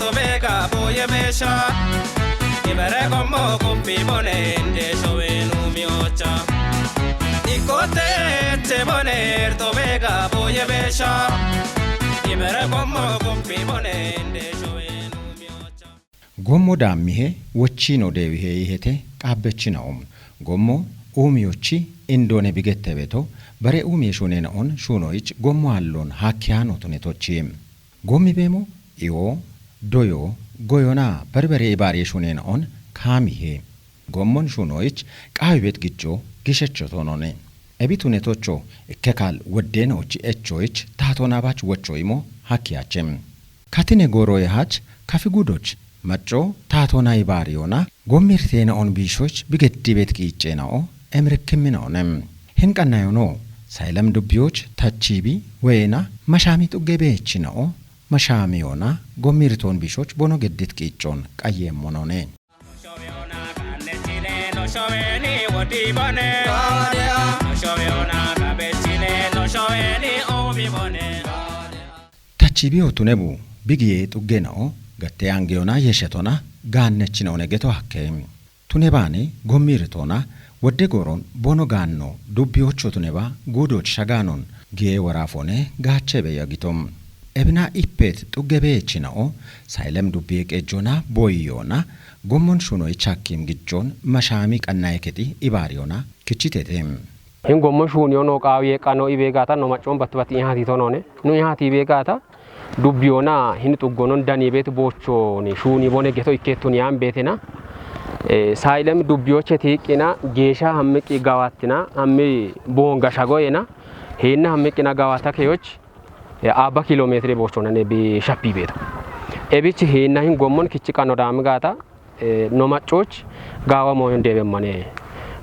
tobega boye mesha ibere como kopi bonende shovenu miocha ikote te boner tobega boye mesha ibere como kopi bonende shovenu miocha Gommo dammihe wochino dewihe ihete qabbechinaum gommo umiyochi indone bigette beto bare umiyeshonena on shunoich gommo allon hakkiano tunetochim gommi bemo io doyo goyona berbere ibariyeshonena on kamihe gommon shunoich qaybet gicco gishechotonone ebitunetocho ekkekal wodenochi echoich tatonabach wochoimo hakkiachem katine goroye hach kafigudoch macho tatona ibariona gomirtena on bishoch bigedibet kicenao emrekkeminaonem hinqanayono saylem dubyoch tachibi wena mashami tugebechinao mashamiona gomirton bishoch bono geddit kichon qayemonone shoveni wodibone shovena kabechine no shoveni obibone tachibi otunebu bigiye tugenao gatte angeona yeshetona gaannechinone geto hakkem tunebani gomirtona wodde goron bono ganno dubbiocho tuneba gudoch shaganon gie warafone gachebe yagitom ebna ipet tugebechinao saylem dubbiek ejona boyona gommon shuno ichakkim gijjon mashami qannayeketi ibariona kichitetem hin gommon shunyo no qawiye qano ibegata no macon batbati yahati tonone no yahati ibegata dubbiona hin tugonon dani bet bocho ni shuni bone geto iketun yam betena saylem dubbioche tiqina gesha hammiki gawatina hammi bonga shagoyena hinna hammikina gawata keyoch aba kilometre bochona ne bi shappi beto ebichi hinna hin gommon kichi qano damgata no machoch gawa moyon debe mane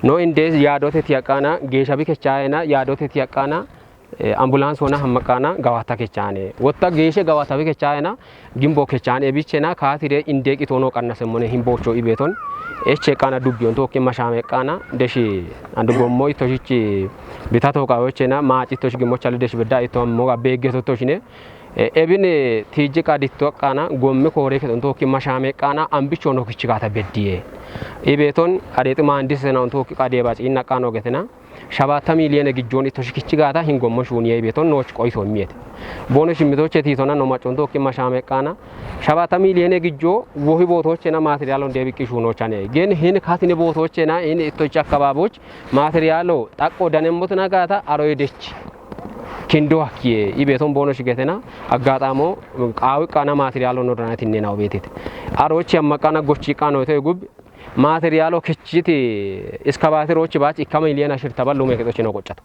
no indes yadote tiaqana gesha bi kechayena yadote tiaqana ambulance wona hamakana gawata kechane wotta geshe gawata bi kechayena gimbo kechane ebichena kaatire indeki tono qannasemone himbocho ibeton eche kana dubbion to ke mashame kana deshi andu gommoy toshichi bitato kawochena maachi tosh gimochal deshi beda ito moga begeto toshine ebine tiji kaditto kana gomme kore ke to ke mashame kana ambicho no kichigata beddiye ibeton adeti mandisena to ke kadeba cinna kano getena 7 ሚሊዮን ግጆን ተሽክቺጋታ ሂንጎሞ ሹኒየ ቤቶን ኖች ቆይቶ ሚየት ቦኖሽ ሚቶች ቲቶና ነው ማጮንቶ ከማሻመቃና 7 ሚሊዮን ግጆ ወሂ ቦቶችና ማቴሪያል እንደቢቂ ሹኖቻኔ ግን ሂን ካቲነ ቦቶችና ሂን እቶች አካባቢዎች ማቴሪያሎ ጣቆ ደነሞትና ጋታ አሮይደች ኪንዶ አኪየ ኢቤቶን ቦኖሽ ገተና አጋጣሞ ቃዊ ቃና ማቴሪያሎ ነው ዳናት ይነናው ቤቴት አሮች ያመቃና ጎቺ ቃኖ ተጉብ ማቴሪያሎ ከቺቲ እስካቫተሮች ባጭ ከሚሊዮን አሽር ተባሉ መከቶች ነው ቆጨቱ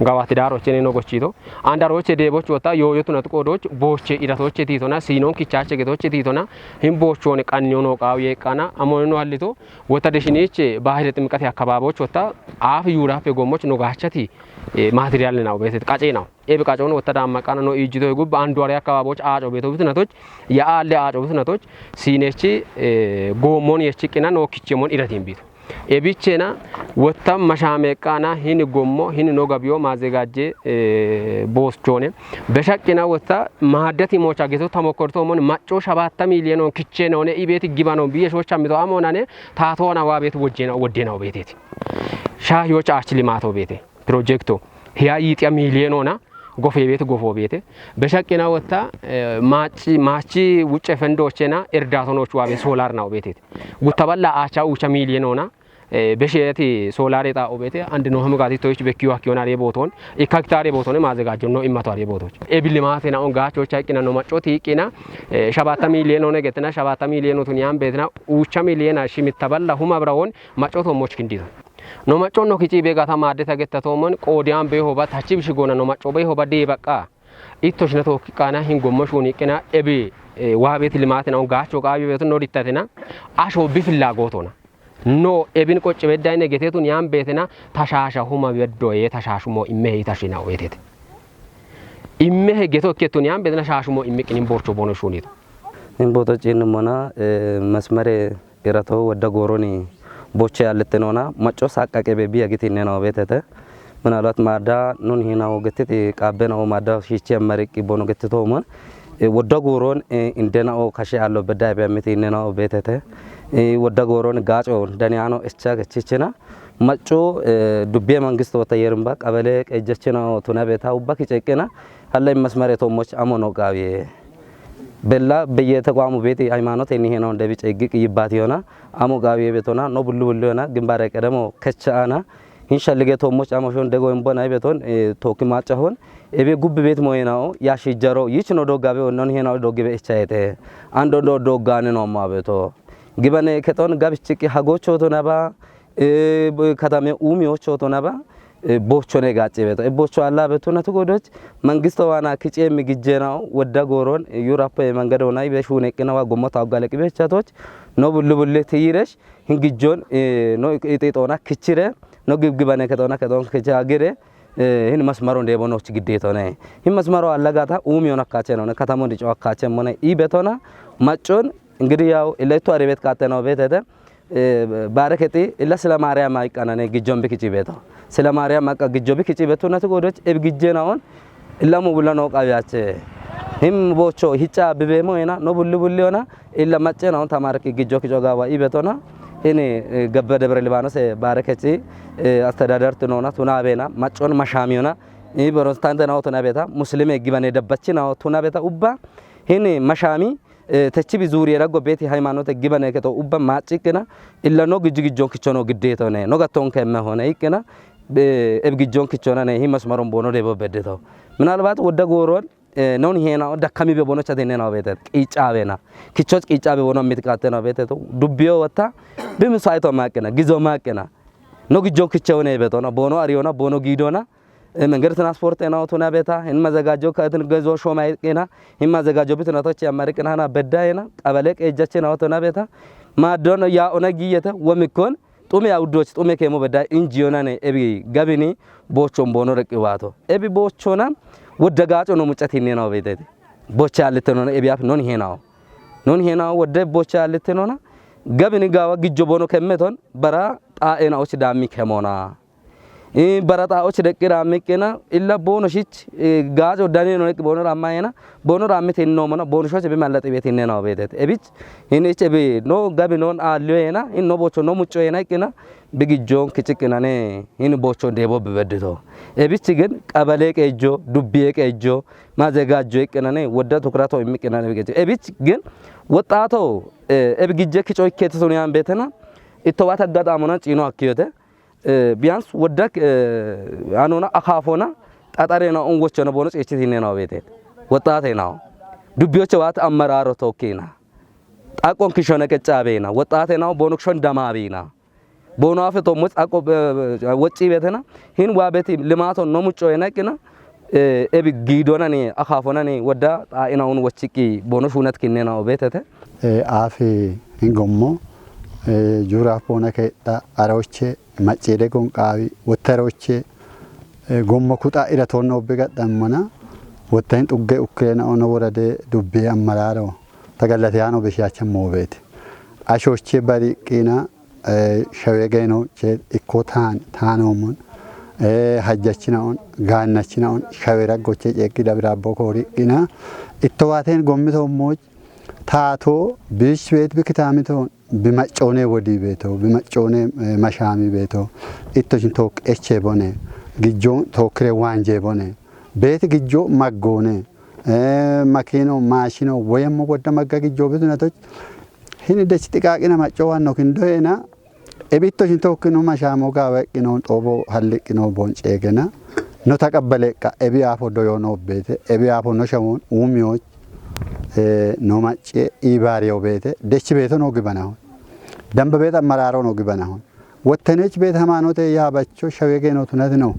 ጋዋት ዳሮች ነው ጎቺቶ አንዳሮች ደቦች ወጣ yoyotu natqodoch boche iratoch titona sinon kichache getoch titona himbochon qanyo no qawiye qana amono hallito wota deshinich bahire timqati akababoch wota af yurafe gomoch no gachati ማቴሪያል ነው ቤት ቃጬ ነው ኤብ ቃጬው ነው ወተዳ ማቃና ነው ኢጂቶ ጉብ አንዱ አሪ አካባቢዎች አጮ ቤቶ ብትነቶች ያአለ አጮ ብትነቶች ሲኔቺ ጎሞን የቺቅና ነው ኪቺሞን ኢራቲን ቤት ኤቢቼና ወታም ማሻሜቃና ሂን ጎሞ ሂን ነው ጋቢዮ ማዘጋጀ ቦስቾኔ በሻቅና ወታ ማደቲ ሞቻ ጌቶ ተሞከርቶ ሞን ማጮ 7 ሚሊዮን ኪቼ ነው ነ ኢቤት ግባ ነው ቢየሾቻ ሚቶ አሞናኔ ታቶና ዋ ቤት ወዴናው ቤቴት ሻህዮች አችሊማቶ ቤቴ ፕሮጀክቱ ሂያይጥ ሚሊዮንና ጎፌ ቤት ጎፎ ቤት በሻቅና ወታ ማቺ ውጭ ፈንዶችና እርዳታኖች ዋቤ ሶላር ነው ቤቴት ጉተባላ አቻ ውቻ ሚሊዮንና በሽየቲ ሶላር የጣ ኦቤቴ አንድ ነው ህምጋቲ ቶች በኪዩ አኪዮናሪ ቦቶን ኢካክታሪ ቦቶን ማዘጋጀው ነው ኢማቷሪ ቦቶች ኤቢልማቴና ኦን ጋቾች አይቂና ነው ማጮቲ ይቂና 7 ሚሊዮን ነው ገተና 7 ሚሊዮን ቱን ያም ቤትና ውቻ ሚሊዮን አሺ ሚተባላ ሁማ ብራውን ማጮቶ ሞች ክንዲቶ no macho no kici bega ta madde tagettatomon qodiyan be hoba tachi bishigona no macho be hoba de baqa ittoshna to kana hingommo shuni qina ebi wabet limatina on gacho qabi betu no dittatina asho bifilla gotona no ebin qochi bedayne getetun yam betina tashasha huma beddo ye tashashumo imme tashina wetete imme geto ketun yam bedina shashumo imme qinin borcho bono shuni imboto chin mona masmare irato wada goroni ቦቼ ያለተነውና ማጮ ሳቃቀ ቤቢ ያግቲነ ነው ቤተተ ምናልባት ማዳ ኑን ሂናው ገትት ቃበናው ማዳ ሺቼ መርቂ ቦኖ ገትቶሞን ወደ ጎሮን እንደናኦ ከሸ ያለው በዳይ በሚት እንደናኦ ቤተተ ወደ ጎሮን ጋጮ ደኒያኖ እቻ ከችችና መጮ ዱቤ መንግስት ወተየርምባ ቀበሌ ቀጀችና ቱና ቤታ ውባክ ጨቅና አላይ መስመሬቶሞች አሞኖ ጋዊ በላ በየተቋሙ ቤት ሃይማኖት እኔ ነው እንደቢ ጨግቅ ይባት ይሆና አሞ ጋዊ ቤቶና ነው ብሉ ብሉና ግንባረ ቀደሞ ከቻና ኢንሻልጌቶሞች አሞሾን ደጎ እንቦና ቤቶን ቶክ ማጫሆን ኤቤ ጉብ ቤት ሞይናው ያሽጀሮ ይች ነው ዶጋቤ ወነን ሄናው ዶግቤ እቻይተ አንዶ ዶጋነ ነው ማቤቶ ግበነ ከቶን ጋብጭቂ ሀጎቾ ቶናባ ከተማ ኡሚዎቹ ቶናባ ቦቾኔ ጋጬ ቤቶ ቦቾ አላ ቤቶና ተጎዶች መንግስት ዋና ክጬ ምግጀናው ወዳ ጎሮን ዩራፕ መንገዶና ይበሹኔ ቅናዋ ጎሞታ አጋለቅ ቤቻቶች ነው ብሉ ብሉ ትይረሽ እንግጆን ነው ኢጤጦና ክችረ ነው ግብግበነ ከቶና ከቶን ከጃገረ ይህን መስመሩ እንደቦኖች ግዴታ ነው ይህን መስመሩ አለጋታ ኡሚዮና ካቸ ነው ከተማው እንዲጫው ካቸ ሞነ ይቤቶና ማጮን እንግዲህ ያው ለይቶ አረቤት ካተናው ቤተተ ባረከቲ ኢላ ስለ ማርያም አይቀናነ ግጆን ቢክጪ ቤቶ ስለ ማርያም አቃ ግጆ ቢክጪ ቤቶና ተጎዶች እብግጄናውን ኢላ ሞብላ ነው ቃቢያቸ ህም ቦቾ ሂጫ በበሞይና ነው ብሉ ብሉና ኢላ ማጨናውን ተማረክ ግጆ ክጆ ጋባ ይቤቶና እኔ ገበደ ደብረ ሊባኖስ ባረከቲ አስተዳደርት ነውና ቱና ቤና ማጮን ማሻሚዮና ይበሮስታንተ ነው ቱና ቤታ ሙስሊም ይግባኔ ደበች ነው ቱና ቤታ ኡባ እኔ ማሻሚ ተቺ ቢዙሪ ረጎ ቤት ሃይማኖት ይግባኔ ከቶ ኡባ ማጭቅና ኢላ ነው ግጅግጆን ክቾ ነው ግዴታ ነው ነው ጋቶን ከመ ሆነ ይቅና እብግጆን ክቾ ነው ይሄ መስመሩን ቦኖ ደበበደታው ምናልባት ወደ ጎሮን non hena da kami be bono chadene na betet qicabe na kichot qicabe bono mitqate na betet dubbiyo wata bim saito makena gizo makena no gijo kichone betona bono ariona bono gidona መንገድ ትራንስፖርት ነው ቶና ቤታ እን መዘጋጆ ከእትን ገዞ ሾማይ ቀና እን መዘጋጆ ቢትነቶች ያማርቅናና በዳይና ቀበለ ቀጀች ነው ቶና ቤታ ማዶን ያ ኦነጊየተ ወምኮን ጡሜ ያውዶች ጡሜ ከሞ በዳይ እንጂዮና ነ ኤቢ ጋቢኒ ቦቾን ቦኖ ረቅዋቶ ኤቢ ቦቾና ወደጋጮ ነው ሙጨት ይኔናው ቤተት ቦቻ ያልተኖና ኤቢያፍ ኖን ሄናው ወደ ቦቻ ያልተኖና ጋቢኒ ጋዋ ግጆ ቦኖ ከመቶን በራ ጣኤናዎች ዳሚ ከሞና በራታዎች ደቂራ አመቀና ኢላ ቦኖሽች ጋጆ ዳኔ ነው ለቅ ቦኖ አማየና ቦኖ ራምት ነው ማና ቦኖሾች በማለጥ ቤት ነው ቤተት ኤቢች እኔች ኤቢ ኖ ጋቢ ኖን አለየና እኖ ቦቾ ነው ሙጮ የና ቅና በግጆን ክጭቅናኔ እን ቦቾ ደቦ በበድቶ ኤቢች ግን ቀበሌ ቀጆ ዱቤ ቀጆ ማዘጋጆ ይቅናኔ ወደ ትኩራቶ የሚቅናኔ በገጆ ኤቢች ግን ወጣቶ ኤብግጀ ክጮ ከተሶኒያን ቤተና ኢተዋታ አጋጣሞና ጪኖ አክዮተ ቢያንስ ወደክ አኖና አካፎና ጣጣሬና ኦንጎች ነው ቦኖስ እቺቲኔ ነው ቤቴት ወጣቴ ነው ዱቢዮች ዋት አመራሮ ተወኪና ጣቆን ክሾነ ቀጫቤና ወጣቴ ነው ቦኖክሾን ደማቢና ቦኖ አፈቶ ሞጽ አቆ ወጪ ቤተና ሂን ዋቤቲ ልማቶ ነው ሙጮ የነቅና ኤቢ ጊዶና ኔ አካፎና ኔ ወዳ ጣኢናውን ወጪቂ ቦኖ ሹነት ኪኔ ነው ቤተተ አፊ እንጎሞ ጁራፖና ከጣ አራዎቼ ማጨደ ጎንቃዊ ወተሮቼ ጎሞ ኩጣ ኢራቶን ነው በጋጣመና ወተን ጡገ ኡክሬና ኦኖ ወረደ ዱቤ አመራሮ ተገለተያኖ በሻቸ ሞቤት አሾቼ ባሪቂና ሸወገኖ ቼ ኢኮታን ታኖሙን ሀጃችናውን ጋናችናውን ሸወራ ጎቼ ጨቂ ደብራቦ ኮሪቂና ኢተዋቴን ጎምቶሞች ታቶ ቢሽ ቤት በከታሚቶን ቢማጮኔ ወዲ ቤቶ ቢማጮኔ ማሻሚ ቤቶ ኢቶችን ቶክ ኤቼ ቦኔ ግጆን ቶክሬ ዋንጄ ቦኔ ቤት ግጆ ማጎኔ ማኪኖ ማሽኖ ወየም ወደ ማጋ ግጆ ቤቱናቶች ሂን ደስ ጥቃቂና ማጮዋን ነው ክንዶና ኤቢቶችን ቶክ ነው ማሻሞ ጋበቂኖ ጦቦ ሀልቂኖ ቦንጬገና ነው ተቀበለቃ ኤቢ አፎ ዶዮ ነው ቤት ኤቢ አፎ ነው ሸሞን ኡሚዎች ነው ማጬ ኢባሪዮ ቤት ደች ቤቶ ነው ግበናው ደንበ ቤት አመራሮ ነው ግበናው ወተነች ቤት ሃይማኖት ያባቸው ሸወገ ነው ቱነት ነው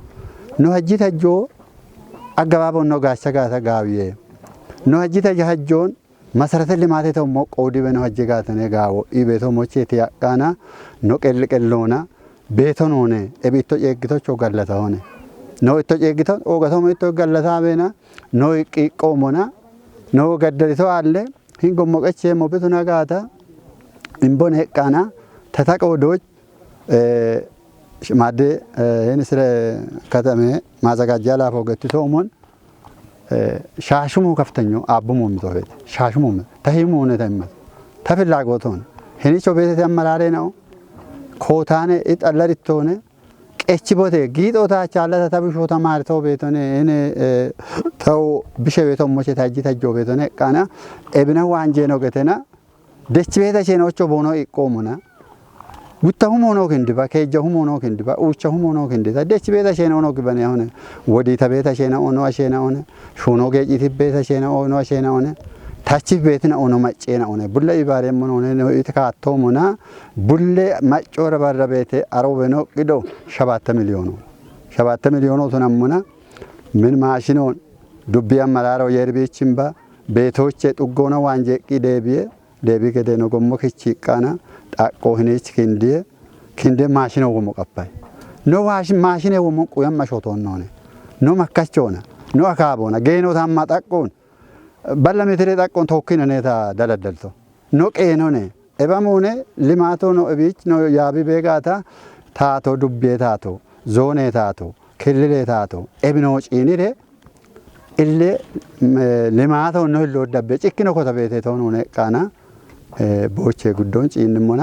ነው ሀጂ ተጆ አገባቦ ነው ጋሻ ጋታ ጋቢዬ ነው ሀጂ ተጃጆን መሰረተ ልማት ተው ሞቆዲ በነው ሀጂ ጋታ ነጋው ኢቤቶ ሞቼ ተያቃና ነው ቀልቀሎና ቤቶ ነውነ እቤቶ የግቶች ወጋለታ ሆነ ነው እቶ የግቶ ኦጋቶ ሞቶ ጋለታ በና ነው ይቆሞና ነው ገደሪቶ አለ ሂንጎ ሞቀቼ ሞቤቱ ናጋታ ኢምቦን ሄቃና ተታቀውዶች ማደ እኔ ስለ ከተማ ማዘጋጃ ላፎ ገትቶሞን ሻሽሙ ከፍተኞ አቡሙ ምቶበት ሻሽሙ ተሂሙ ሆነ ተመት ተፍላጎቶን ሄኒቾ ቤተ አመራሬ ነው ኮታኔ ኢጠለሪቶነ ቀች ቦቴ ጊጦታ ቻለ ተብሾ ተማርቶ ቤቶነ እኔ ተው ብሸ ቤቶ ሞቼ ታጂ ታጆ ቤቶነ ቃና ኤብነ ዋንጄ ነው ገተና ደች ቤተ ቼኖቾ ቦኖ ይቆሙና ጉታሁም ሆኖ ክንድባ ከጀሁም ሆኖ ክንድባ ኡቻሁም ሆኖ ክንድታ ደች ቤተ ቼኖ ነው ግበነ ሆነ ወዲ ተቤተ ቼኖ ሆኖ አሼና ሆነ ሹኖ ገጪት ቤተ ቼኖ ሆኖ አሼና ሆነ ታቺ ቤትና ሆኖ ማጨና ሆነ ቡለ ይባሬም ሆነ ነው የተካተሙና ቡለ ማጮረ ባረቤቴ አሮበኖ ቅዶ 7 ሚሊዮን ተናሙና ምን ማሽኖን ዱቢያ መራራው የርቤችምባ ቤቶች ጥጎና ዋንጄ ደቢ ገደኖ ጎሞ ከቺ ቃና ጣቆ ህኔች ክንዴ ማሽኖ ጎሞ ቀባይ ኖ ማሽኔ ጎሞ ቆያም ማሾቶን ነው ኖ መካቾና ኖ አካቦና ገኖ ታማ ጣቆን ባለሜትሬ ጣቆን ተወኪነ ነታ ደለደልቶ ኖ ቀኖኔ ኤባሞኔ ሊማቶ ኖ እቢች ኖ ያቢ ቤጋታ ታቶ ዱቤ ታቶ ዞኔ ታቶ ክልሌ ታቶ ኤብኖ ጪኒሬ ኢሌ ሊማቶ ኖ ሎዳቤ ጭክኖ ኮተቤቴ ተሆነ ቃና ቦቼ ጉዶን ጪንሞና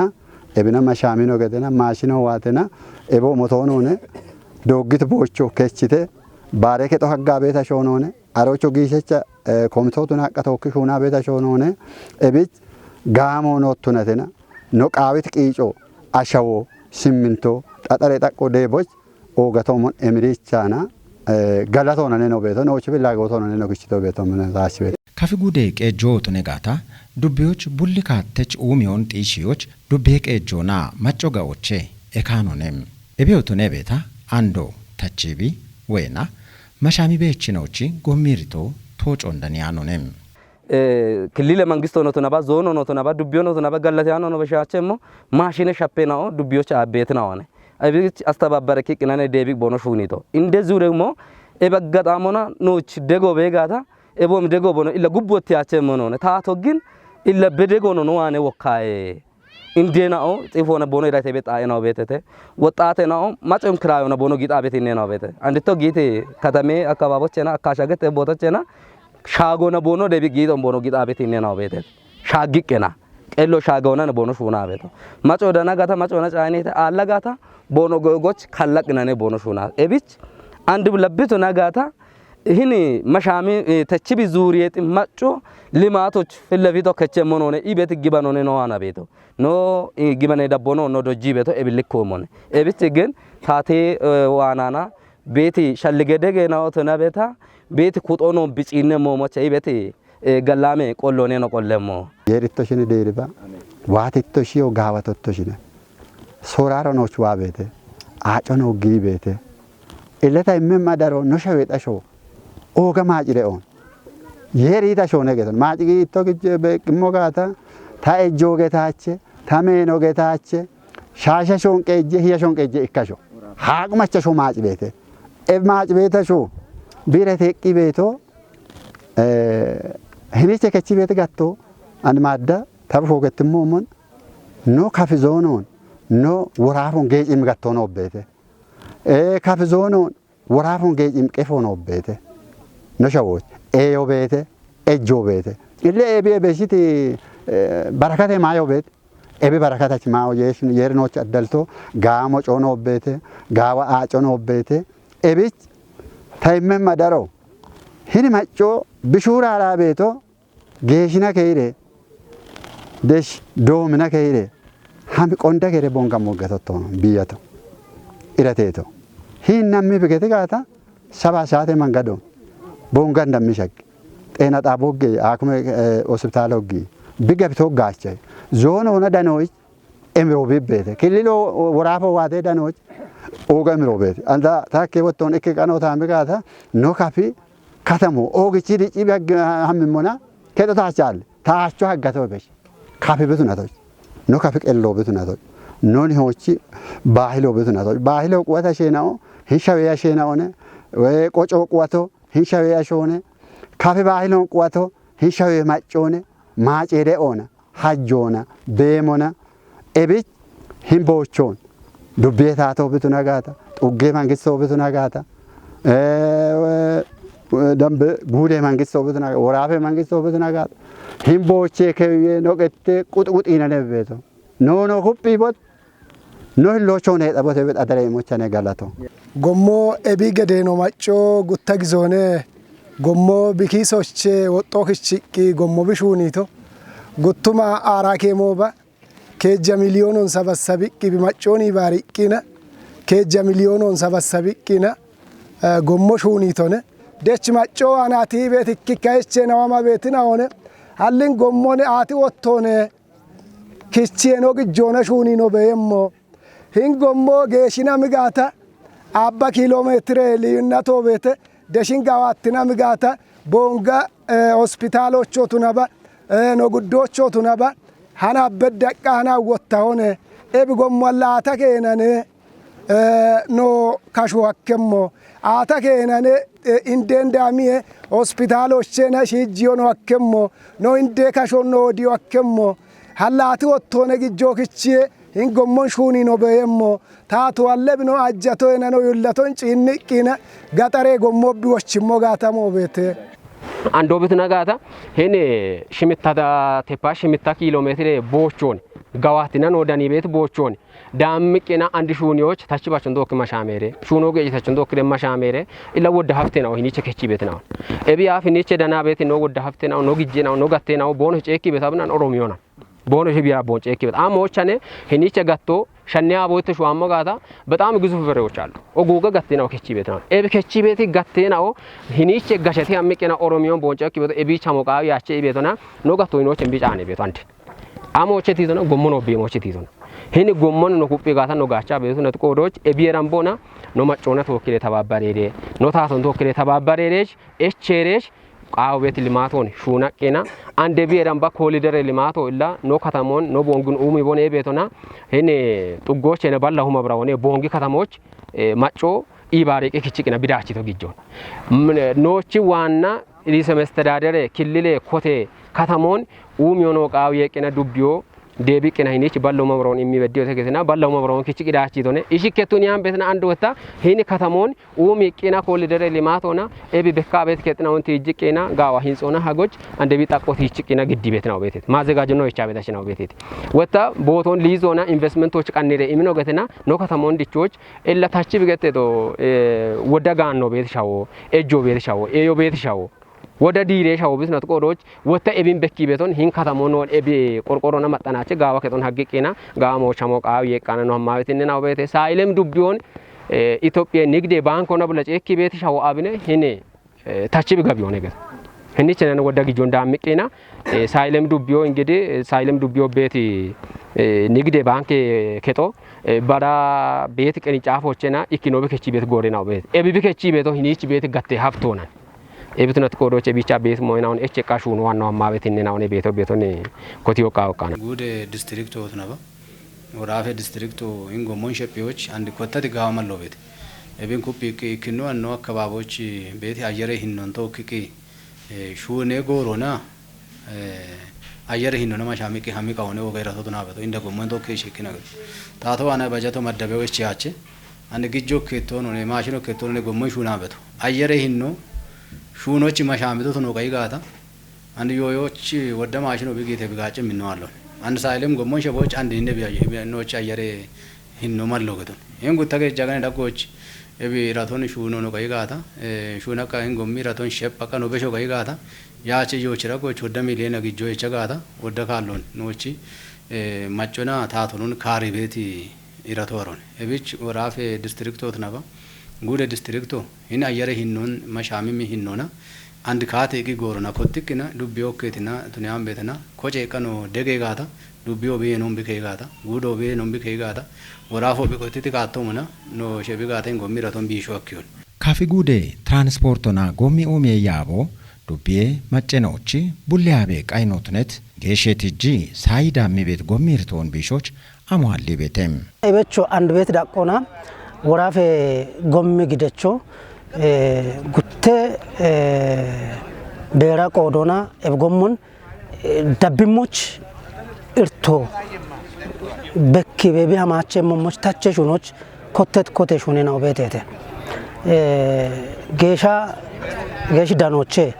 ኤብና ማሻሚኖ ገደና ማሽኖ ዋተና ኤቦ ሞቶኖኔ ዶግት ቦቾ ከችቴ ባሬከ ጦ ሀጋ ቤታ ሾኖኔ አሮቾ ጊሸቻ ኮምቶቱና ቀተውክሹና ቤታ ሾኖኔ ኤቢት ጋሞ ኖቱነተና ኖ ቃዊት ቂጮ አሻዎ ሲሚንቶ ጠጠሬ ጠቆ ደቦች ኦገቶሞን ኤምሪቻና ገላቶና ነው ቤቶ ነው ችብላ ጎቶና ነው ክችቶ ቤቶ ምን ታስበ ካፊጉዴ ቄጆ ጡነጋታ ዱቤዎች ቡልካተች ኡሚዮን ጢሺዎች ዱቤ ቄጆና ማጮጋዎቼ ኤካኖኔም ኤቢዮቱኔ ቤታ አንዶ ታቺቢ ወይና መሻሚ ቤችኖቺ ጎሚሪቶ ቶጮ እንደኒያኖኔም ክልል መንግስት ሆኖ ተናባ ዞን ሆኖ ተናባ ዱቢዮ ሆኖ ተናባ ገላታያኖ ነው በሻቸሞ ማሽኔ ሻፔናው ዱቢዮች አቤትናው ሆነ አቤት አስተባበረኪ ቅናኔ ዴቢክ ቦኖ ሹኒቶ እንደዚሁ ደግሞ ኤበጋጣሞና ኖች ደጎ ቤጋታ ኤቦም ደጎ ቦኖ ኢለ ጉቦት ያቸሞ ነው ታቶ ግን ኢለ በደጎ ነው ዋኔ ወካይ እንዴናኦ ጽፎነ ቦኖ ይላተ ቤት አይናው ቤተተ ወጣተናኦ ማጨም ክራዮና ቦኖ ጊጣ ቤት እኔናው ቤተ አንድቶ ጊቴ ከተሜ አካባቦችና አካሻገተ ቦታችና ሻጎና ቦኖ ደቢ ጊጦን ቦኖ ጊጣ ቤት እኔናው ቤተ ሻግቅና ቀሎ ሻጎና ቦኖ ሹና ቤቶ ማጮ ደና ጋታ ማጮና ጫኔተ አላጋታ ቦኖ ጎጎች ካላቅናኔ ቦኖ ሹና ኤቢች አንድ ለብቶ ናጋታ ይህን መሻሚ ተችቢ ዙሪየት ማጮ ልማቶች ፍለፊቶ ከቸሞኖ ነው ኢቤት ግባኖ ነው ዋና ቤቶ ኖ ግባኔ ዳቦኖ ኖ ዶጂ ቤቶ ኤብልኮሞነ ኤቢት ግን ታቴ ዋናና ቤቲ ሸልገደገ ነው ተና ቤታ ቤት ኩጦኖ ቢጪነ ሞሞቸ ኢቤት ገላሜ ቆሎኔ ነው ቆለሞ የሪቶሽን ዴሪባ ዋቲቶሽዮ ጋዋቶቶሽነ ሶራሮኖች ዋቤቴ አጮኖ ጊቤቴ ኢለታ ይመማዳሮ ኖሸዌጣሾ ኦጋ ማጭሬኦን የሪታ ሾነ ገተን ማጭጊ ቶግጀ በቅሞጋታ ታኤጆ ገታቸ ታሜኖ ገታቸ ሻሻሾን ቀጀ ሂያሾን ቀጀ ኢካሾ ሃቅማቸ ሾ ማጭ ቤቴ ማጭ ቤተ ሾ ቢረቴ ቂ ቤቶ ህኒቸ ከቺ ቤት ጋቶ አንድ ማዳ ታብፎ ገትሞሞን ኖ ካፍዞኖን ኖ ወራፎን ጌጭም ጋቶ ነው ቤቴ ካፍዞኖን ወራፎን ጌጭም ቀፎ ነው ቤቴ ነሻዎች ኤዮ ቤቴ ኤጆ ቤቴ ኢለ ኤቤ በሽቲ በረከተ ማዮ ቤት ኤቤ በረከታች ማዮ የርኖች አደልቶ ጋሞ ጮኖ ቤቴ ጋዋ አጮኖ ቤቴ ኤቢች ታይመም ማዳሮ ሂኒ ማጮ ብሹራ አራ ቤቶ ጌሽና ከይሬ ደሽ ዶምና ከይሬ ሃም ቆንዳ ከይሬ ቦንጋ ሞገተቶ ነው ቢያቶ ኢራቴቶ ሂናም ቢገተ ጋታ ሰባ ሰዓት መንገዶ ቦንጋ እንደሚሸግ ጤና ጣቦግ አክመ ሆስፒታሎግ ቢገብቶ ጋቸ ዞን ሆነ ዳኖች ኤምሮ ቢቤተ ክልሎ ወራፎ ዋቴ ዳኖች ኦጋ ኤምሮ ቤት አንዳ ታከ ወጥቶን እከ ቀኖ ታምጋታ ኖ ካፊ ከተሞ ኦግቺ ዲጪ ቢያግ ሀምሞና ከጠታቻል ታቻ ሀጋተው በሽ ካፊ ቤቱ ናቶች ኖ ካፊ ቀሎ ቤቱ ናቶች ኖን ሆቺ ባህሎ ቤቱ ናቶች ባህሎ ቋታ ሸናው ሂሻው ያሸናውነ ወይ ቆጮ ቋቶ ሂሻው ያሾነ ካፊ ባህሎ ቋቶ ሂሻው ማጮነ ማጨደ ኦና ሀጆና ቤሞና ኤቢት ሂምቦቾን ዱቤታቶ ቤቱ ናጋታ ጡጌ መንግስቶ ቤቱ ናጋታ ደንብ ጉዴ መንግስት ወብትና ወራፈ መንግስት ወብትና ጋር ሂምቦቼ ከየ ኖቀቴ ቁጥቁጥ ይነነበቶ ኖ ኩጲቦት ኖ ሎቾ ነው የጠቦት ቤት አደረ ሞቻኔ ጋላቶ ጎሞ ኤቢ ገዴ ነው ማጮ ጉታ ጊዞኔ ጎሞ ቢኪሶቼ ወጦክቺቂ ጎሞ ቢሹኒቶ ጉቱማ አራኬ ሞባ ከጀ ሚሊዮኑን ሰበሰብቂ ቢማጮኒ ባሪቂና ከጀ ሚሊዮኑን ሰበሰብቂና ጎሞ ሹኒቶነ ደች ማጮ አናቲ ቤት ይክካይቼ ነዋማ ቤትና ሆነ አልን ጎሞኔ አቲ ወቶኔ ክቺኖ ግጆነ ሹኒኖ በየሞ hin gommo geeshina migata abba kilometre liyunnato beete deshin gawattina migata bonga hospitalocho tunaba no guddocho tunaba hana beddaqa hana wottahone ebi gommo laata keenane no kashu hakkemmo ata keenane indendamie hospitalochena shijiyono hakkemmo no inde kasho no dio hakkemmo hallati wottone gijjokichie hin gommon shuni no beyemmo taatu allebno ajjato enano yullaton cinniqina gaxare gommobi wochimmo gaatamo beete አንዶ ቤትና ጋታ ሄኔ ሽምታ ቴፓ ሽምታ ኪሎሜትር ቦቾን ጋዋትና ነው ዳኒ ቤት ቦቾን ዳምቄና አንድ ሹኒዎች ታችባቸውን ዶክ ማሻሜሬ ሹኖ ገይታቸውን ዶክ ለማሻሜሬ ኢላ ወደ ሀፍቴ ነው ሂኒቸ ከቺ ቤት ነው ኤቢ አፍ ሂኒቸ ዳና ቤት ነው ወደ ሀፍቴ ነው ነው ግጄ ነው ነው ጋቴ ነው ቦኖ ጨኪ ቤት አብና ኦሮሚዮ ነው ቦኖ ቢራ ቦን ጨኪ ቤት አሞቻኔ ሂኒቸ ጋቶ ሸኒያ ቦት ሹአሞ ጋታ በጣም ግዙፍ ፍሬዎች አሉ ኦጎገ ጋቴ ነው ከቺ ቤት ነው ኤቢ ከቺ ቤት ጋቴ ነው ሂኒቸ ጋሸቴ አምቄና ኦሮሚዮን ቦን ጨኪ ቤት ኤቢ ቻሞቃዊ ያቸ ቤቶና ነው ጋቶ ሂኖች እንቢጫኔ ቤት አንድ አሞቸ ቲዞ ነው ጎሞኖ ቢሞቸ ቲዞ ነው ሄኒ ጎሞን ነው ኩጴ ጋታ ነው ጋቻ ቤቱ ነው ተቆዶች ኤቢራምቦና ነው ማጮነ ተወክለ ተባባሬዴ ነው ታቶን ተወክለ ተባባሬዴች ኤችሬሽ ቃው ቤት ልማቶን ሹናቄና አንደ ቢራምባ ኮሊደር ልማቶ ኢላ ነው ከተሞን ነው ቦንጉን ኡሚ ቦኔ ቤቶና ሄኒ ጥጎች የነ ባላሁ መብራውኔ ቦንጊ ከተሞች ማጮ ኢባሬቄ ክቺቅና ቢዳቺ ተግጆን ኖቺ ዋና ሪሰ መስተዳደር ክልል ኮቴ ከተሞን ኡሚዮኖ ቃው የቄና ዱቢዮ ዴቢቅና ሂኒች ባለው መብራውን የሚበዲው ተገተና ባለው መብራውን ክቺ ቂዳቺ ቶነ ኢሽከቱን ያን ቤትና አንድ ወጣ ሂኒ ከተሞን ኡሚ ቄና ኮሊደር ልማቶና ኤቢ በካ ቤት ከጥናውን ትይጅቄና ጋዋ ሂንጾና ሀጎች አንደ ቢጣቆት ይጭቂና ግዲ ቤት ነው ቤት ማዘጋጅ ነው ይቻ ቤታች ነው ቤት ወጣ ቦቶን ሊዞና ኢንቨስትመንቶች ቀንኔ ኢምኖ ገተና ነው ከተሞን ዲቾች እላታች ቢገተዶ ወደጋን ነው ቤት ሻው ኤጆ ቤት ሻው ኤዮ ቤት ሻው ወደ ዲሬሻው ቢዝነስ ቆሮች ወተ ኤቢን በኪ ቤቶን ሂን ከተሞን ወል ኤቢ ቆርቆሮና መጣናቸ ጋዋ ከቶን ሀግቄና ጋሞ ቻሞቃው የቃና ነው ማቤትና ነው ቤት ሳይለም ዱቢዮን ኢትዮጵያ ንግድ ባንክ ሆነ ብለ ጨኪ ቤት ሻው አብነ ሂኔ ታቺ ቢገቢው ነገር ሂኒ ቸነን ወደ ግጆ እንዳምቄና ሳይለም ዱቢዮ እንግዲህ ሳይለም ዱቢዮ ቤት ንግድ ባንክ ከቶ ባዳ ቤት ቅርንጫፎችና ኢኮኖሚ ከቺ ቤት ጎሬ ነው ቤት ኤቢ ከቺ ቤቶ ሂኒች ቤት ገቴ ሀብቶና ኤብትነት ቆዶች ቢቻ ቤት ሞይናውን ኤችቃሹ ነው ዋናው ማቤት እንናው ነው ቤቶኔ ኮቲዮ ቃውቃና ጉድ ዲስትሪክት ወትነባ ወራፌ ዲስትሪክቱ ኢንጎሞን ሸፒዎች አንድ ኮተት ጋማለው ቤት ኤቢን ኩፒ ኢኪኖ ነው አካባቢዎች ቤት አየረ ሂኖን ተውክቂ ሹኔ ጎሮና አየረ ሂኖና ማሻሚቂ ሀሚቃ ሆነ ወገራቶ ተናበቶ እንደ ጎሞን ተውክሽ ኢኪና ታቶ አና ባጃቶ መደበዎች ያቺ አንድ ግጆ ከቶ ነው ማሽኖ ከቶ ነው ጎሞን ሹናበቶ አየረ ሂኖ ሹኖች ማሻሚቶት ነው ቀይጋታ አንድ ዮዮች ወደ ማሽኖ ቢጌተ ቢጋጭ ምንዋለው አንድ ሳይለም ጎሞን ሸቦች አንድ እንደ ቢያኖች አየረ ሂኖ ማለውገቱ ይሄን ጉታገ ጃጋነ ዳቆች ኤቢ ራቶን ሹኖ ነው ቀይጋታ ሹናካ እንጎሚ ራቶን ሸፓካ ነው በሾ ቀይጋታ ያቺ ዮች ራቆች ወደ ሚሊየን ግጆ ይቸጋታ ወደ ካሎን ኖቺ ማጮና ታቶኑን ካሪ ቤቲ ኢራቶሮን ኤቢች ወራፌ ዲስትሪክቶት ነባ ጉደ ዲስትሪክቶ ሂና አየረ ሂኖን ማሻሚሚ ሂኖና አንድ ካቴ ቂ ጎሮና ኮቲክና ዱቢዮ ከቲና ቱኒያም ቤተና ኮጨ ቀኖ ደገጋታ ዱቢዮ ቤኖም ቢከጋታ ጉዶ ቤኖም ቢከጋታ ወራፎ ቢኮቲቲ ካቶሙና ኖ ሸቢጋቴን ጎሚራቶን ቢሾክዩን ካፊ ጉዴ ትራንስፖርቶና ጎሚ ኡሜ ያቦ ዱቢዬ መጨኖቺ ቡሊያቤ ቃይኖትነት ጌሼቲጂ ሳይዳሚ ቤት ጎሚርቶን ቢሾች አሟሊ ቤቴም እበቾ አንድ ቤት ዳቆና ወራፌ ጎሚ ግደቾ ጉቴ ቤራ ቆዶና ኤብጎሙን ዳብሞች እርቶ በኪ ቤቢ አማቸ ሞሞች ታቸ ሹኖች ኮቴት ኮቴ ሹኔ ነው ቤቴቴ ጌሻ geeshi danoche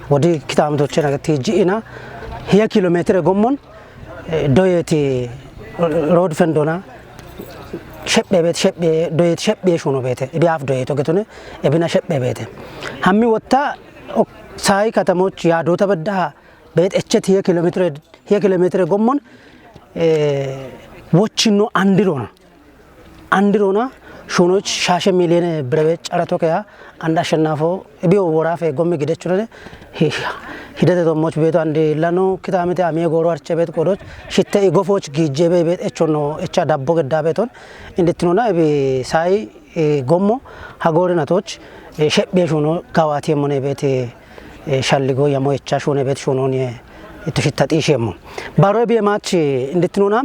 wodi kitamtoche nagati jiina hiya kilometre gommon doyeti road fendona shebbe bet shebbe doyet shebbe shuno bete biaf doyeto getone ebina shebbe bete hammi wotta sai katamoch yaado tabadda bet echet hiya kilometre gommon wochino andirona ሹኖች ሻሸ ሚሊዮን ብረቤት ጨረቶ ከያ አንድ አሸናፎ ቢዮ ወራፈ ጎም ግደችነ ሂደተ ዶሞች ቤቱ አንድ ለኖ ክታመተ አሜ ጎሮ አርቸ ቤት ቆዶች ሽተ ኢጎፎች ጊጄ ቤት እቾኖ እቻ ዳቦ ገዳ ቤቶን እንድትኖና ሳይ ጎሞ ሀጎርናቶች ሸቤ ሹኖ ጋዋቲ የሞነ ቤት ሻልጎ የሞ እቻ ሹነ ቤት ሹኖን እትሽታጢሽሙ ባሮ ቢማች እንድትኖና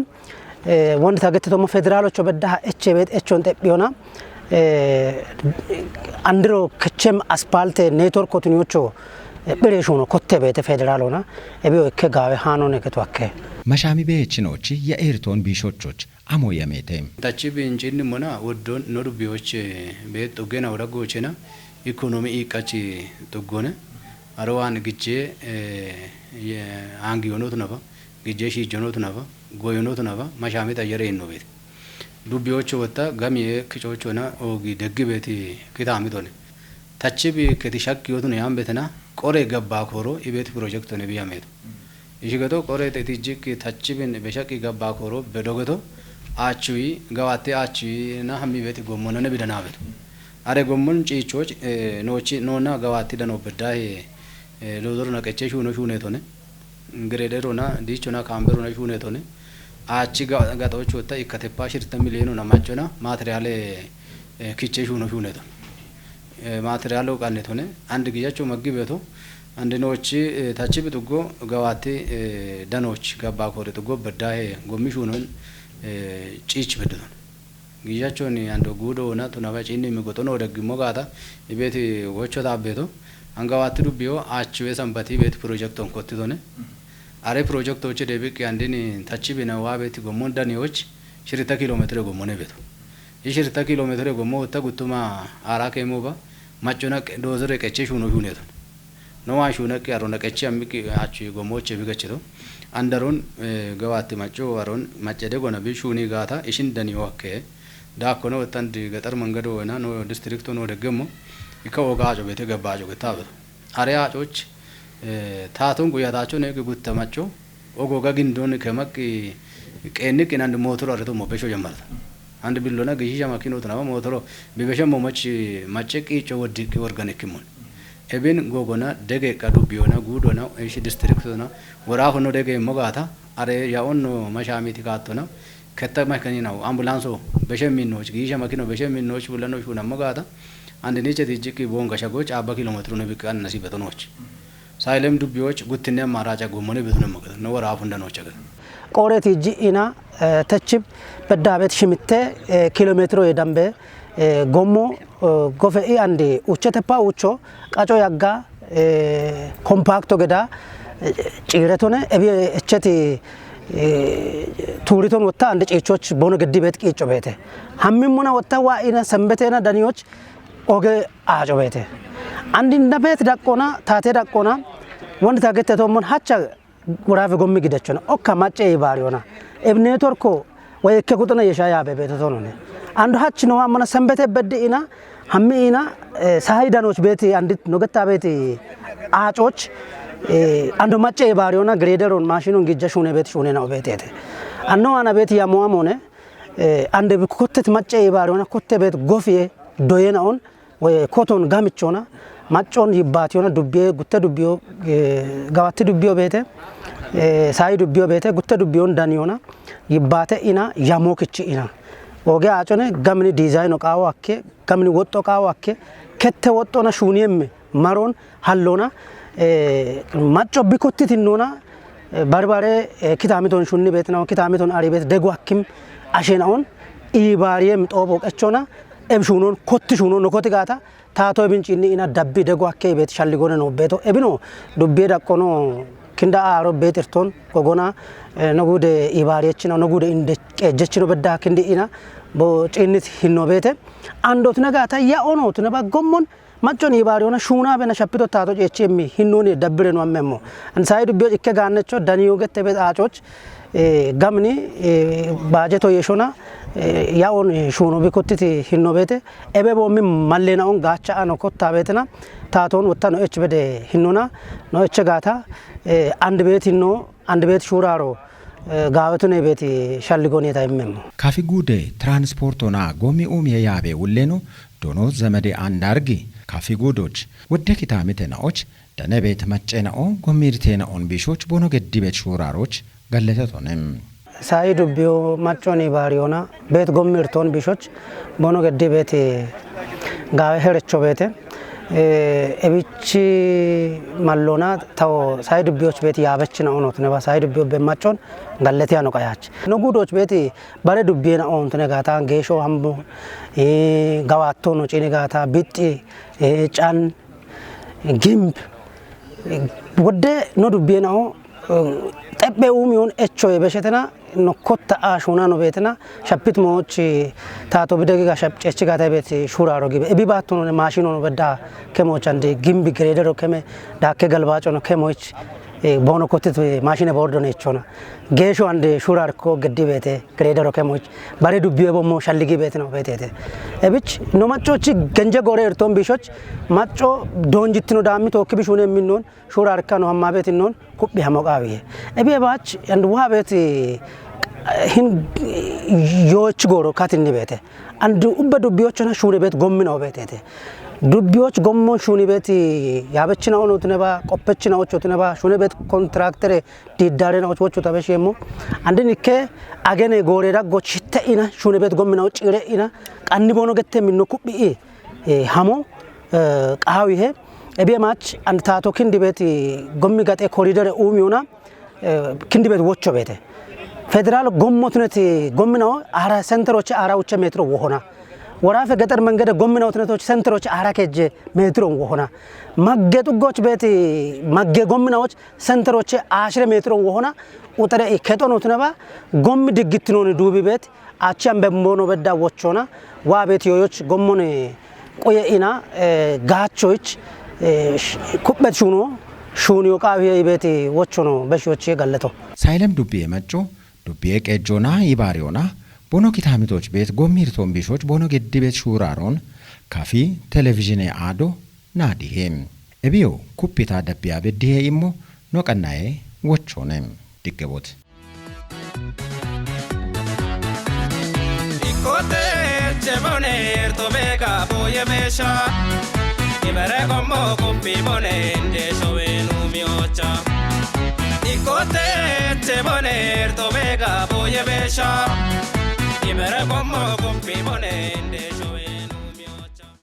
ወንድ ታገተቶሞ ፌደራሎች በዳ እቼ ቤት እቾን ጠቢዮና አንድሮ ከቸም አስፓልት ኔትወርክ ኮትኒዎቹ ብሬሾኖ ኮቴ ቤት ፌደራሎና እቢዮ ከጋዌ ሃኖ ነከቷከ መሻሚ ቤችኖች የኤርቶን ቢሾቾች አሞ የሜቴም ታቺ ቢንጂን ሞና ወዶን ኖዱ ቢዎች ቤት ጡገና ወዳጎችና ኢኮኖሚ ኢቃቺ ጡጎነ አረዋን ግጄ አንጊ ሆኖት ነባ ግጄ ሺ ጆኖት ነባ ጎዮኖት ነባ መሻሚ ታየረ ነው ቤት ዱቢዎች ወጣ ጋሚ ክጮቾና ኦጊ ደግ ቤት ክታሚቶነ ታቺ ቢ ከቲሻክ ይወቱን ያን ቤትና ቆሬ ገባ ኮሮ ኢቤት ፕሮጀክት ነው ቢያመጡ ይሽገቶ ቆሬ ተቲጂክ ታቺ ቢን በሻቂ ገባ ኮሮ በዶገቶ አቹይ ገዋቴ አቹይና ሀሚ ቤት ጎሞነ ነብደና ቤት አሬ ጎሞን ጪቾች ኖቺ ኖና ገዋቴ ደኖ በዳይ ሎዶር ነቀቼ ሹነ ቶነ ግሬደሮና ዲቾና ካምበሮና ሹነ ቶነ አቺ ጋጣዎች ወጣ ይከተፓ ሽርተ ሚሊዮን ነው ማቾና ማቴሪያል ኪቼ ሹነ ቶነ ማቴሪያሉ ቃል ቶነ አንድ ግያቸው መግበቶ አንድ ኖቺ ታቺ ብትጎ ገዋቴ ደኖች ገባ ኮሪ ትጎ በዳይ ጎሚሹ ነው ጪች በደን ግያቸውን አንዶ ጉዶና ቱናባጪኒ የሚጎቶ ነው ደግሞ ጋታ ቤት ወቾታ ቤቶ አንጋዋት ዱቢዮ አቺ የሰንበቲ ቤት ፕሮጀክቶን ኮትቶነ አሬ ፕሮጀክቶች ደብቅ አንድን ታቺ ቢናዋ ቤት ጎሞን ዳኒዎች ሽርታ ኪሎ ሜትር ጎሞነ ቤቶ ይሽርታ ኪሎ ሜትር ጎሞ ወጣ ጉቱማ አራከ ሞባ ማጮና ዶዘር ቀቼ ሹኖ ሹኔቶ ነው አሹና ቀሮና ቀቼ አምቂ አቺ ጎሞች ቢገችቶ አንደሮን ገዋት ማጮ ወሮን ማጨደ ጎና ቢሹኒ ጋታ እሽን ዳኒዮ አከ ዳኮነ ወጣንድ ገጠር መንገዶ ወና ነው ዲስትሪክቱ ነው ደገሞ ይከወጋጆ ቤተ ገባጆ ገታበ አሪያጮች ታቶን ጉያታቸው ነው ጉተማቸው ኦጎጋ ግንዶን ከመቅ ቀንቅ አንድ ሞተር አረቶ ሞበሾ ጀመረ አንድ ቢሎና ግዢያ ማኪኖት ነው ሞተሮ ቢበሸሞ ማጨቂ ጨወድቅ ኦርጋኒክሞን ኤብን ጎጎና ደገቃ ዱቢዮና ጉዶና እሺ ዲስትሪክቱና ወራሁ ነው ደገ ሞጋታ አሬ ያኦን ማሻሚቲ ካቶና ከተማ ከኒናው አምቡላንሶ በሸሚኖች ግዢያ ማኪኖ በሸሚኖች ብለኖች ሁና ሞጋታ አንድ ነጭ ትጅቂ ቦንጋ ሸጎች አባ ኪሎ ሜትር ነው ቢቃን ነሲበቶኖች ሳይለም ዱቢዎች ጉትነ ማራጫ ጎሞኔ ቤቱን መገደ ነው ወራፉ እንደኖች አገ ቆሬት ጂኢና ተችብ በዳቤት ሽምቴ ኪሎ ሜትሮ የዳምበ ጎሞ ጎፈኢ አንዲ ኡቸተፓ ኡቾ ቃጮ ያጋ ኮምፓክቶ ገዳ ጭረቶነ እቢ እቸቲ ቱሪቶን ወጣ አንድ ጪቾች ቦነ ገዲ ቤት ቂጮ ቤተ ሀሚሙና ወጣ ዋኢና ሰንበቴና ዳኒዎች ኦገ አጆ ቤተ አንድ እንደቤት ዳቆና ታቴ ዳቆና ወንድ ታገተቶሞን ሀቻ ጉራፍ ጎሚ ግደችና ኦካ ማጨ ይባሪዮና እብ ኔትወርኮ ወይ ከቁጥና የሻያ በቤተቶ ነው አንዱ ሀች ነው አመና ሰንበቴ በደኢና ሀሚኢና ሳይዳኖች ቤት አንድ ኖገታ ቤት አጮች አንዱ ማጨ ይባሪዮና ግሬደሮን ማሽኑን ግጀሹነ ቤት ሹነ ነው ቤቴ አንዱ አና ቤት ያሟሞነ አንድ ኮተት ማጨ ይባሪዮና ኮተ ቤት ጎፍዬ ዶየናውን ወይ ኮቶን ጋምቾና ማጮን ይባቲዮና ዱቤ ጉተ ዱቢዮ ጋዋት ዱቢዮ ቤተ ሳይ ዱቢዮ ቤተ ጉተ ዱቢዮን ዳኒዮና ይባተ ኢና ያሞክቺ ኢና ኦጌ አጮነ ጋምኒ ዲዛይን ቃው አከ ጋምኒ ወጦ ቃው አከ ከተ ወጦና ሹኒየም ማሮን ሃሎና ማጮ ቢኮቲቲኖና ባርባሬ ኪታሚቶን ሹኒ ቤት ነው ኪታሚቶን አሪ ቤት ደጉ አክም አሸናውን ኢባሪየም ጦቦ ቀቾና ኤብሹኖን ኮትሹኖን ነው ኮትጋታ ታቶ ቢንጪኒ ኢና ዳቢ ደጉ አከ ቤት ሻልጎነ ነው ቤቶ ኤብኖ ዱቤ ዳቆኖ ክንዳ አሮ ቤት እርቶን ጎጎና ነጉደ ኢባሪየች ነው ነጉደ እንደ ቀጀች ነው በዳ ክንዲ ኢና ቦ ጪኒት ሂኖ ቤተ አንዶት ነጋታ ያኦኖት ነባ ጎሞን maccon ibaariyoona shuunaa bena shappito taato jecheemi hinnooni dabbire no ammemmo an sayi dubbiyo ikke gaannecho daniyo gette bet aacoch gamni baajeto yeeshona yaa'oon shuuno bikuttiti hinno beete ebe boommi malleena on gaacha ano kottaa beetena taatoon wotta no ech bede hinnona no eche gaata and beet hinno and beet shuuraaro gaawetune beeti shalligooneta immemmo ካፊ ጉዴ ትራንስፖርቶና ጎሚ ኡሚየ ያቤ ውሌኑ ዶኖ ዘመዴ አንዳርጊ ካፊ ጉዶች ወደ ኪታሚቴናዎች ደነቤት መጨናኦ ጎሚርቴናኦን ቢሾች ቦኖ ገዲ ቤት ሹራሮች ገለተቶንም ሳይ ዱቢዮ ማጮኒ ባሪዮና ቤት ጎሚርቶን ቢሾች ቦኖ ገዲ ቤት ጋዌ ሄረቾ ቤት ኤቢቺ ማሎና ታው ሳይ ዱቢዮች ቤት ያበችና ኦኖት ነባ ሳይ ዱቢዮ በማጮን ገለቲያ ነው ቀያች ንጉዶች ቤት ባለ ዱቢና ኦንት ነጋታ ጌሾ አምቦ ጋዋቶ ነው ጪኒ ጋታ ቢጢ ጫን ጊምብ ወደ ነው ዱቢና ጠበ ኡሚዮን ኤቾ የበሸተና ነኮታ አሹና ነው ቤትና ሸፕት ሞች ታቶ በደቂቃ ሸፕጨች ጋታ ቤት ሹራሮ ግብ እቢባቱ ነው ማሽኖ ነው በዳ ከሞች አንድ ጊምብ ግሬደሮ ከመ ዳከ ገልባጮ ነው ከሞች ቦኖ ኮትት ማሽነ ቦርዶ ነው እቾና ጌሾ አንድ ሹራር ኮ ገዲ ቤት ግሬደሮ ከሞች ባሬ ዱቢዮ ቦሞ ሻልጊ ቤት ነው ቤቴ እብች ነው ማጮች ገንጀ ጎሬ እርቶን ቢሾች ማጮ ዶንጅት ነው ዳሚ ቶክ ቢሹነ የሚኖን ሹራር ከኖ ሀማ ቤት ነው ኩብ ያሞቃዊ እቤ ባች አንድ ውሃ ቤት hin yoch goro katin bete and ubba dubbiyochna shune bet gommina obetete dubbiyoch gommon shune bet yabechna onotne ba qoppechna ochotne ba shune bet contractor didare na ochochu tabeshemo and nikke agene gore da gochitte ina shune bet gommina ochire ina qanni bono gette minno kubbi hamo qawi he ebe match and tato kindi bet gommi gate corridor umiyona kindi bet wocho bete ፌደራል ጎሞትነት ጎምናው አራ ሴንተሮች አራውቸ ሜትሮ ወሆና ወራፈ ገጠር መንገደ ጎምናው ትነቶች ሴንተሮች አራ ከጀ ሜትሮ ወሆና ማገጡጎች ቤት ማገ ጎምናዎች ሴንተሮች አሽረ ሜትሮ ወሆና ኡተረ ከጦኖት ነባ ጎም ድግትኖን ዱቢ ቤት አቻም በሞኖ በዳ ወቾና ዋ ቤት ዮዮች ጎሞን ቆየኢና ጋቾች ኩበት ሹኖ ሹኒዮ ቃቢ ቤት ወቾኖ በሽዎች ገለቶ ሳይለም ዱቢ የመጮ ዱቢ ቀጆና ይባሪዮና ቦኖ ኪታሚቶች ቤት ጎሚርቶን ቢሾች ቦኖ ገዲ ቤት ሹራሮን ካፊ ቴሌቪዥን አዶ ናዲሄም እቢዮ ኩፒታ ደቢያ በዲሄ ኢሞ ኖቀናዬ ወቾነም ዲገቦት ኢኮቴ ቸቦኔር ቶቤጋ ቦየሜሻ ይበረ ቆሞ ኩፒ ቦኔ እንዴሾዌኑ ሚዮቻ Ikote cheboner tobega boye besha ibere como kumpi bonende